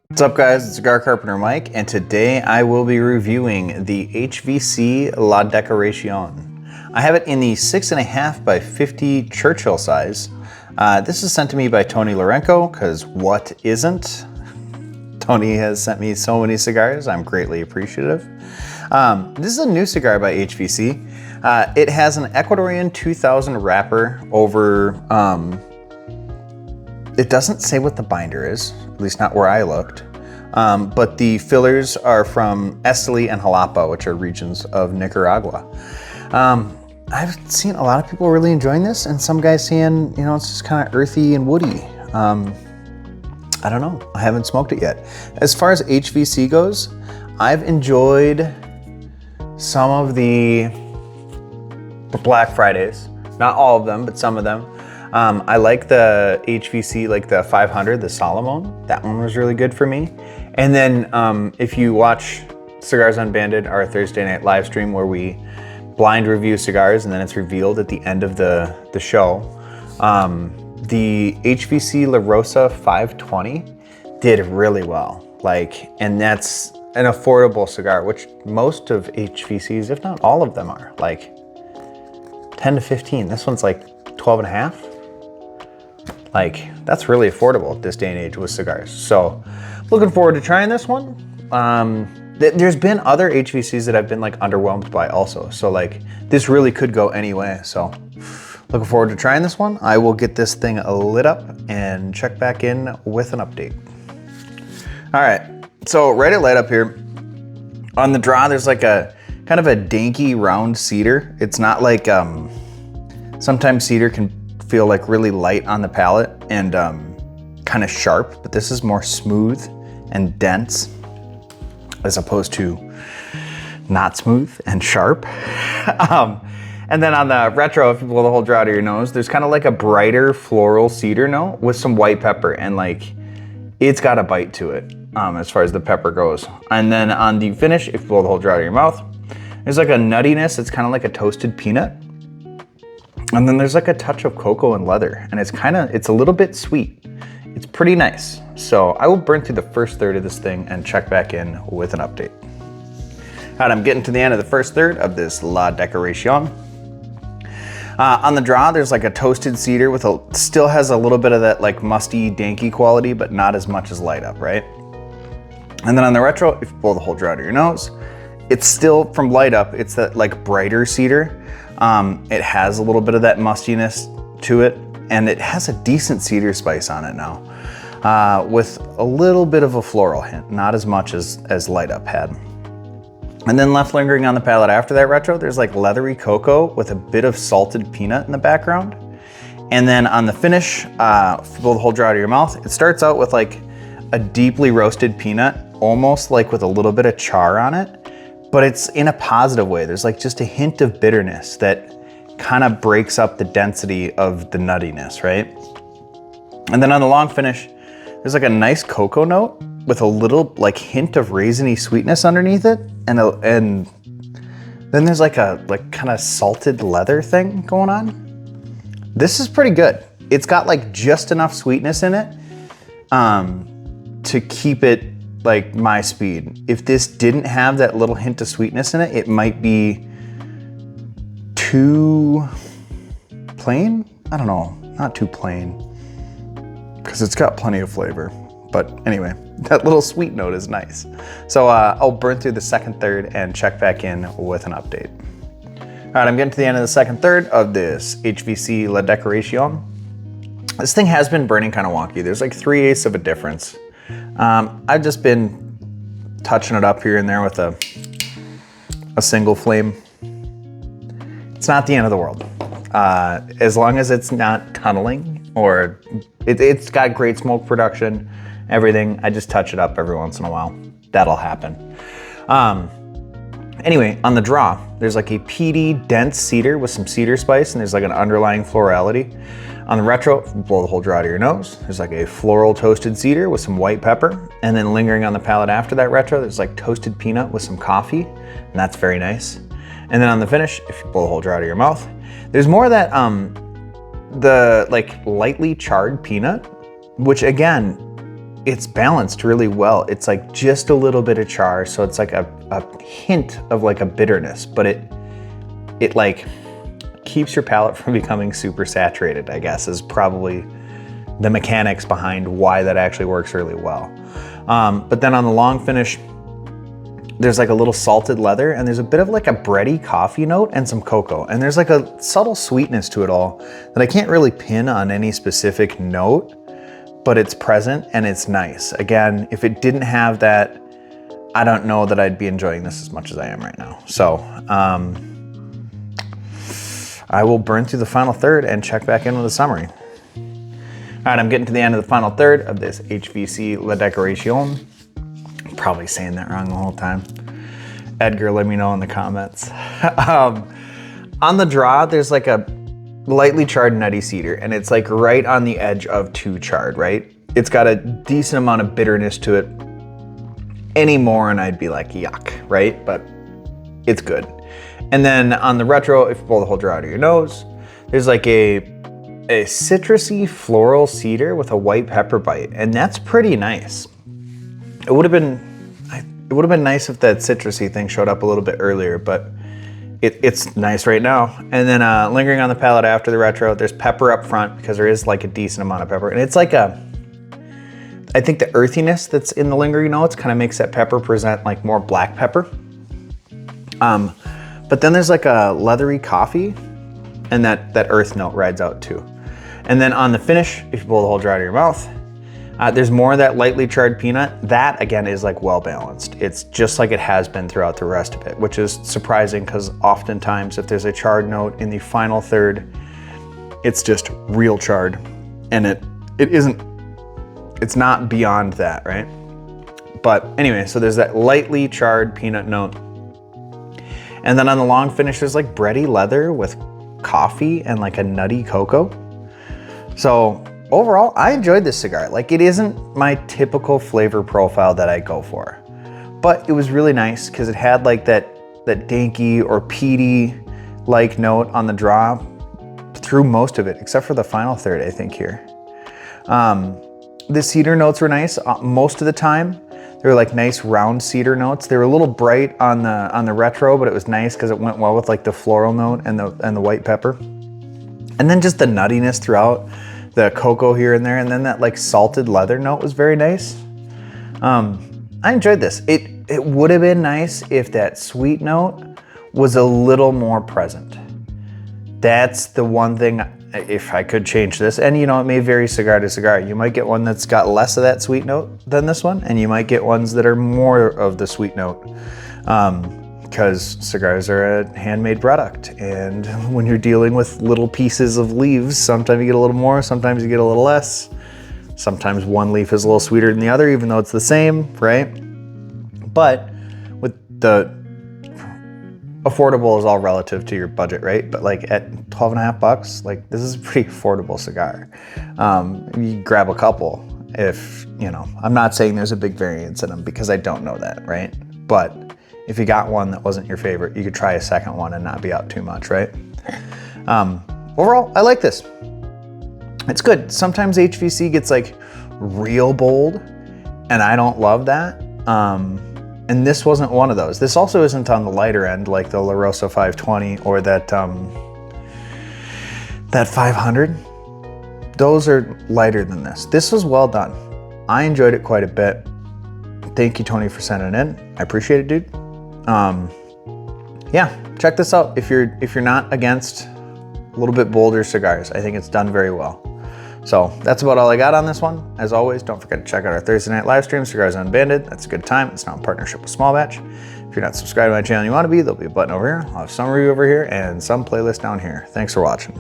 What's up guys, it's Cigar Carpenter Mike, and today I will be reviewing the HVC La Decoracion. I have it in the 6.5 by 50 Churchill size. This is sent to me by Tony Lorenko, because what isn't? Tony has sent me so many cigars, I'm greatly appreciative. This is a new cigar by HVC. It has an Ecuadorian 2000 wrapper over, it doesn't say what the binder is, at least not where I looked. But the fillers are from Esteli and Jalapa, which are regions of Nicaragua. I've seen a lot of people really enjoying this, and some guys saying, you know, it's just kind of earthy and woody. I don't know, I haven't smoked it yet. As far as HVC goes, I've enjoyed some of the Black Fridays. Not all of them, but some of them. I like the HVC, like the 500, the Solomon. That one was really good for me. And then if you watch Cigars Unbanded, our Thursday night live stream where we blind review cigars and then it's revealed at the end of the show, the HVC La Rosa 520 did really well. And that's an affordable cigar, which most of HVCs, if not all of them, are like 10 to 15. This one's like 12 and a half. That's really affordable at this day and age with cigars. So looking forward to trying this one. There's been other HVCs that I've been underwhelmed by also. So this really could go any way. So looking forward to trying this one. I will get this thing lit up and check back in with an update. All right, so right at light up here. On the draw, there's a kind of a danky round cedar. It's not like, sometimes cedar can feel really light on the palate and kind of sharp, but this is more smooth and dense as opposed to not smooth and sharp. And then on the retro, if you blow the whole draw to your nose, there's kind of a brighter floral cedar note with some white pepper, and it's got a bite to it as far as the pepper goes. And then on the finish, if you blow the whole draw to your mouth, there's a nuttiness. It's kind of like a toasted peanut. And then there's a touch of cocoa and leather, and it's a little bit sweet. It's pretty nice. So I will burn through the first third of this thing and check back in with an update. All right, I'm getting to the end of the first third of this La Decoracion. On the draw, there's a toasted cedar with still has a little bit of that musty, danky quality, but not as much as light up, right? And then on the retro, if you blow the whole draw to your nose, it's still from light up, it's that brighter cedar. It has a little bit of that mustiness to it, and it has a decent cedar spice on it now, with a little bit of a floral hint, not as much as light up had. And then left lingering on the palate after that retro, there's leathery cocoa with a bit of salted peanut in the background. And then on the finish, if you blow the whole draw to your mouth, it starts out with a deeply roasted peanut, almost with a little bit of char on it. But it's in a positive way. There's just a hint of bitterness that kind of breaks up the density of the nuttiness, right? And then on the long finish, there's a nice cocoa note with a little hint of raisiny sweetness underneath it. And then there's a kind of salted leather thing going on. This is pretty good. It's got just enough sweetness in it to keep it my speed. If this didn't have that little hint of sweetness in it, it might be too plain. I don't know, not too plain, because it's got plenty of flavor. But anyway, that little sweet note is nice. So I'll burn through the second third and check back in with an update. All right, I'm getting to the end of the second third of this HVC La Decoracion. This thing has been burning kind of wonky. There's 3/8 of a difference. I've just been touching it up here and there with a single flame. It's not the end of the world. As long as it's not tunneling or it's got great smoke production, everything. I just touch it up every once in a while. That'll happen. Anyway, on the draw, there's a peaty, dense cedar with some cedar spice, and there's an underlying florality. On the retro, blow the whole draw to your nose, there's a floral toasted cedar with some white pepper, and then lingering on the palate after that retro, there's toasted peanut with some coffee, and that's very nice. And then on the finish, if you pull the whole jar out of your mouth, there's more of that, the like lightly charred peanut, which again, it's balanced really well. It's like just a little bit of char, so it's like a hint of like a bitterness, but it like keeps your palate from becoming super saturated, I guess, is probably the mechanics behind why that actually works really well. But then on the long finish, there's like a little salted leather, and there's a bit of like a bready coffee note and some cocoa. And there's like a subtle sweetness to it all that I can't really pin on any specific note, but it's present and it's nice. Again, if it didn't have that, I don't know that I'd be enjoying this as much as I am right now. So I will burn through the final third and check back in with a summary. All right, I'm getting to the end of the final third of this HVC La Decoracion. I'm probably saying that wrong the whole time. Edgar, let me know in the comments. On the draw, there's like a lightly charred nutty cedar, and it's like right on the edge of too charred, right? It's got a decent amount of bitterness to it. Any more and I'd be like, yuck, right? But it's good. And then on the retro, if you pull the whole jar out of your nose, there's like a citrusy floral cedar with a white pepper bite, and that's pretty nice. It would have been nice if that citrusy thing showed up a little bit earlier, but it's nice right now. And then lingering on the palate after the retro, there's pepper up front because there is like a decent amount of pepper, and it's like I think the earthiness that's in the lingering notes kind of makes that pepper present like more black pepper. But then there's like a leathery coffee, and that earth note rides out too. And then on the finish, if you pull the whole jar out of your mouth, there's more of that lightly charred peanut. That again is like well balanced. It's just like it has been throughout the rest of it, which is surprising because oftentimes if there's a charred note in the final third, it's just real charred, and it's not beyond that, right? But anyway, so there's that lightly charred peanut note. And then on the long finish, there's like bready leather with coffee and like a nutty cocoa. So overall, I enjoyed this cigar. Like, it isn't my typical flavor profile that I go for, but it was really nice because it had like that danky or peaty like note on the draw through most of it, except for the final third, I think here. The cedar notes were nice most of the time. They were like nice round cedar notes. They were a little bright on the retro, but it was nice because it went well with like the floral note and the white pepper. And then just the nuttiness throughout, the cocoa here and there, and then that like salted leather note was very nice. I enjoyed this. It would have been nice if that sweet note was a little more present. That's the one thing, if I could change this, and you know, it may vary cigar to cigar. You might get one that's got less of that sweet note than this one, and you might get ones that are more of the sweet note. Because cigars are a handmade product, and when you're dealing with little pieces of leaves, sometimes you get a little more, sometimes you get a little less. Sometimes one leaf is a little sweeter than the other, even though it's the same, right? But with the affordable is all relative to your budget, right? But like at 12 and a half bucks, like this is a pretty affordable cigar. You grab a couple if, you know, I'm not saying there's a big variance in them because I don't know that, right? But if you got one that wasn't your favorite, you could try a second one and not be out too much, right? Overall, I like this. It's good. Sometimes HVC gets like real bold, and I don't love that. And this wasn't one of those. This also isn't on the lighter end like the La Rosa 520 or that 500. Those are lighter than this. This was well done. I enjoyed it quite a bit. Thank you, Tony, for sending it in. I appreciate it, dude. Yeah, check this out. If you're not against a little bit bolder cigars, I think it's done very well. So that's about all I got on this one. As always, don't forget to check out our Thursday night live stream, Cigars Unbanded. That's a good time. It's now in partnership with Small Batch. If you're not subscribed to my channel and you want to be, there'll be a button over here. I'll have some review over here and some playlist down here. Thanks for watching.